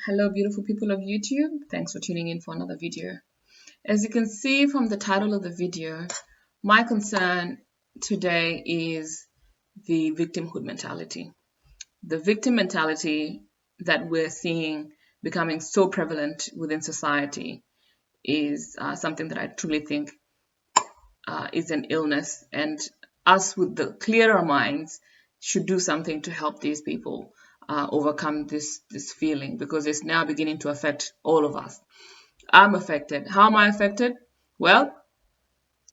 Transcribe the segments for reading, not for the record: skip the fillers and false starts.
Hello, beautiful people of YouTube. Thanks for tuning in for another video. As you can see from the title of the video, my concern today is the victimhood mentality. The victim mentality that we're seeing becoming so prevalent within society is something that I truly think is an illness, and us with the clearer minds should do something to help these people overcome this feeling, because it's now beginning to affect all of us. I'm affected. How am I affected? Well,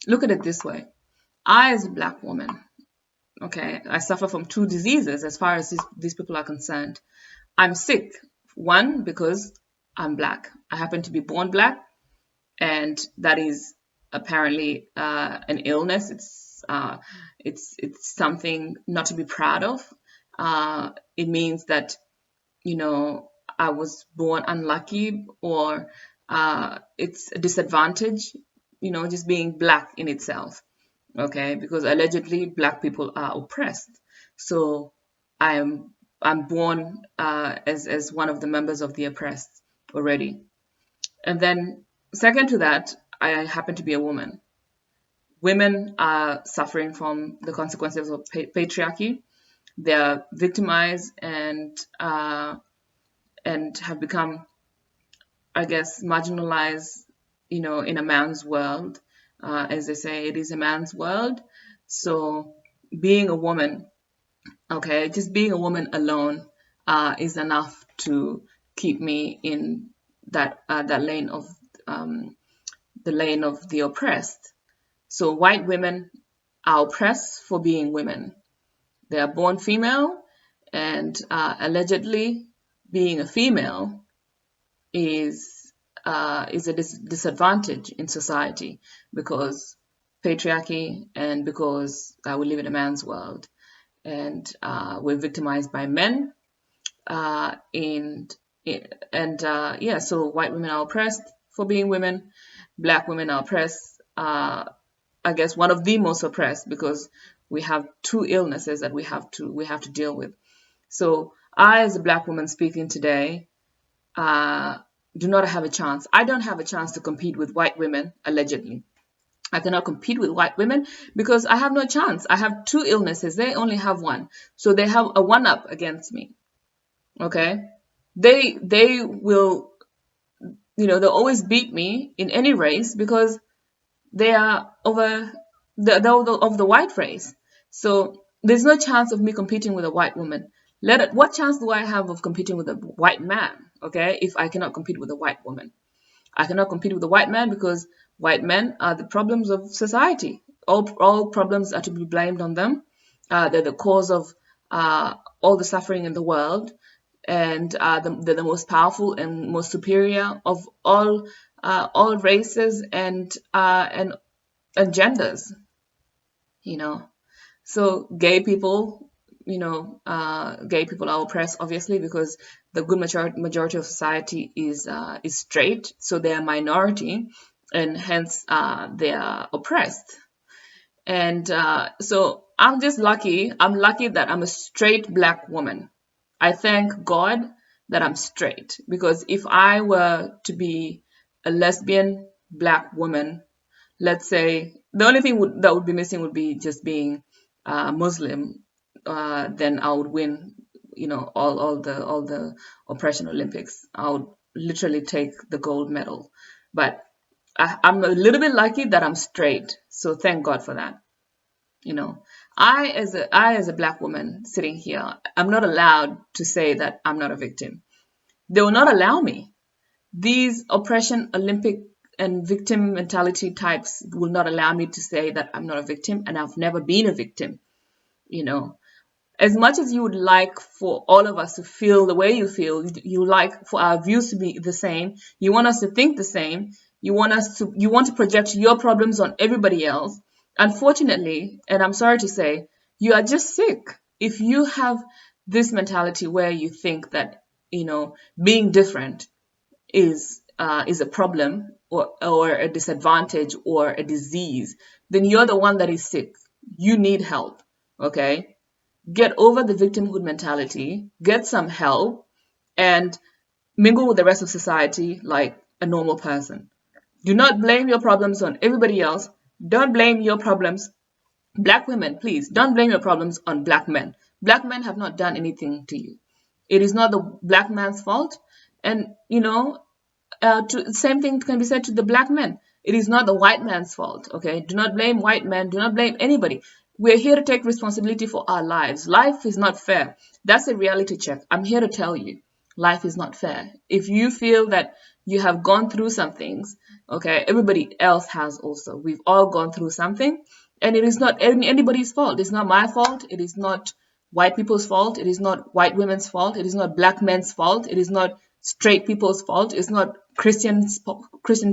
look at it this way. I, as a black woman, okay, I suffer from two diseases as far as these people are concerned. I'm sick, one, because I'm black. I happen to be born black, and that is apparently an illness. It's something not to be proud of. It means that I was born unlucky, or it's a disadvantage. Just being black in itself. Okay, because allegedly black people are oppressed. So I'm I'm born as one of the members of the oppressed already. And then, second to that, I happen to be a woman. Women are suffering from the consequences of patriarchy. They're victimized and have become, I guess, marginalized. In a man's world, as they say, it is a man's world. So, being a woman, okay, just being a woman alone, is enough to keep me in that lane of the lane of the oppressed. So white women are oppressed for being women. They are born female, and allegedly being a female is a disadvantage in society, because patriarchy, and because we live in a man's world, and we're victimized by men. And so white women are oppressed for being women. Black women are oppressed. I guess one of the most oppressed, because we have two illnesses that we have to deal with. So I, as a black woman speaking today, uh, do not have a chance. I don't have a chance to compete with white women, allegedly. I cannot compete with white women because I have no chance. I have two illnesses. They only have one. So they have a one up against me. Okay? They will, they'll always beat me in any race, because they are over of the white race. So there's no chance of me competing with a white woman. What chance do I have of competing with a white man? Okay, if I cannot compete with a white woman, I cannot compete with a white man, because white men are the problems of society. All problems are to be blamed on them. They're the cause of all the suffering in the world, and they're the most powerful and most superior of all races and genders. You know, so gay people are oppressed, obviously, because the good majority of society is straight, so they are minority, and hence they are oppressed. And so I'm just lucky. I'm lucky that I'm a straight black woman. I thank God that I'm straight, because if I were to be a lesbian black woman, let's say the only thing that would be missing would be just being Muslim, then I would win, all the oppression Olympics. I would literally take the gold medal. But I'm a little bit lucky that I'm straight, so thank God for that. You know, I as a black woman sitting here, I'm not allowed to say that I'm not a victim. They will not allow me. These oppression Olympic and victim mentality types will not allow me to say that I'm not a victim, and I've never been a victim. You know, as much as you would like for all of us to feel the way you feel, you like for our views to be the same, you want us to think the same, you want to project your problems on everybody else. Unfortunately, and I'm sorry to say, you are just sick if you have this mentality where you think that, being different is a problem, or a disadvantage, or a disease. Then you're the one that is sick. You need help. Okay, get over the victimhood mentality, get some help, and mingle with the rest of society like a normal person. Do not blame your problems on everybody else. Don't blame your problems. Black women, please, don't blame your problems on black men. Black men have not done anything to you. It is not the black man's fault. And, same thing can be said to the black men. It is not the white man's fault, okay? Do not blame white men. Do not blame anybody. We're here to take responsibility for our lives. Life is not fair. That's a reality check. I'm here to tell you, life is not fair. If you feel that you have gone through some things, okay, everybody else has also. We've all gone through something, and it is not anybody's fault. It's not my fault. It is not white people's fault. It is not white women's fault. It is not black men's fault. It is not straight people's fault. It's not Christian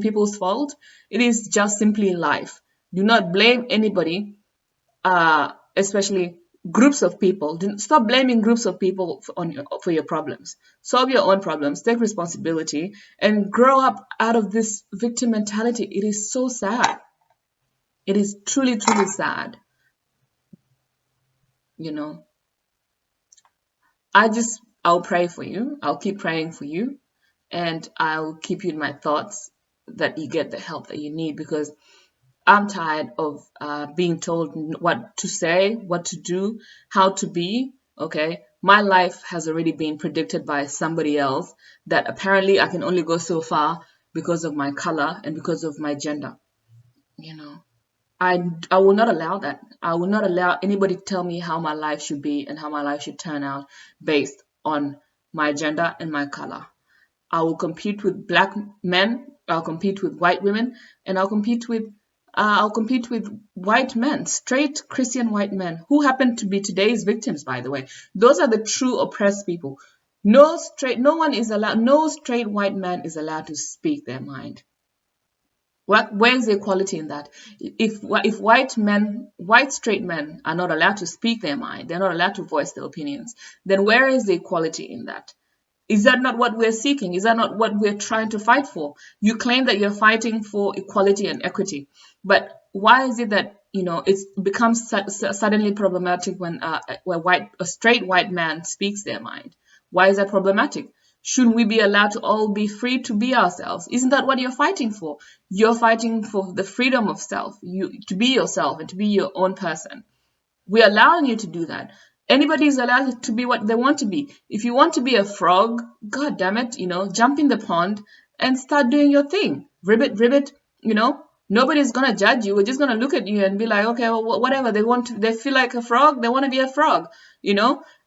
people's fault. It is just simply life. Do not blame anybody, especially groups of people. Stop blaming groups of people for your problems. Solve your own problems. Take responsibility and grow up out of this victim mentality. It is so sad. It is truly, truly sad. You know, I'll pray for you. I'll keep praying for you, and I'll keep you in my thoughts that you get the help that you need, because I'm tired of being told what to say, what to do, how to be. Okay, my life has already been predicted by somebody else that apparently I can only go so far because of my color and because of my gender. You know, I will not allow that. I will not allow anybody to tell me how my life should be and how my life should turn out based on my gender and my color. I will compete with black men. I'll compete with white women, and I'll compete with white men, straight Christian white men who happen to be today's victims. By the way, those are the true oppressed people. No straight white man is allowed to speak their mind. Where's the equality in that? If white straight men are not allowed to speak their mind, they're not allowed to voice their opinions, then where is the equality in that? Is that not what we're seeking? Is that not what we're trying to fight for? You claim that you're fighting for equality and equity, but why is it that it becomes suddenly problematic when a straight white man speaks their mind? Why is that problematic? Shouldn't we be allowed to all be free to be ourselves? Isn't that what you're fighting for? You're fighting for the freedom of self, you to be yourself and to be your own person. We're allowing you to do that. Anybody is allowed to be what they want to be. If you want to be a frog, god damn it, jump in the pond and start doing your thing. Ribbit, ribbit, nobody's gonna judge you. We're just gonna look at you and be like, okay, well, whatever. They feel like a frog, they want to be a frog,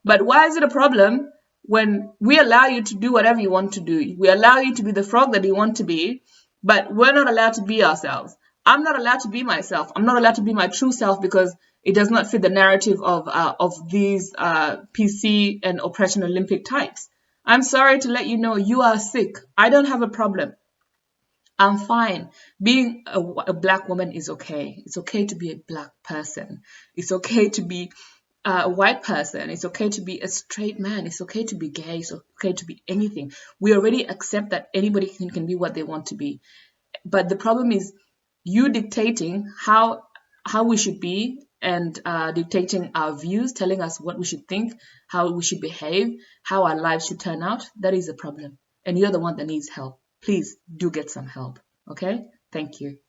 But why is it a problem when we allow you to do whatever you want to do? We allow you to be the frog that you want to be, but we're not allowed to be ourselves. I'm not allowed to be myself. I'm not allowed to be my true self because it does not fit the narrative of these PC and oppression Olympic types. I'm sorry to let you know you are sick. I don't have a problem. I'm fine. Being a black woman is okay. It's okay to be a black person. It's okay to be a white person. It's okay to be a straight man. It's okay to be gay. It's okay to be anything. We already accept that anybody can be what they want to be. But the problem is you dictating how we should be and dictating our views, telling us what we should think, how we should behave, how our lives should turn out. That is a problem. And you're the one that needs help. Please do get some help. Okay? Thank you.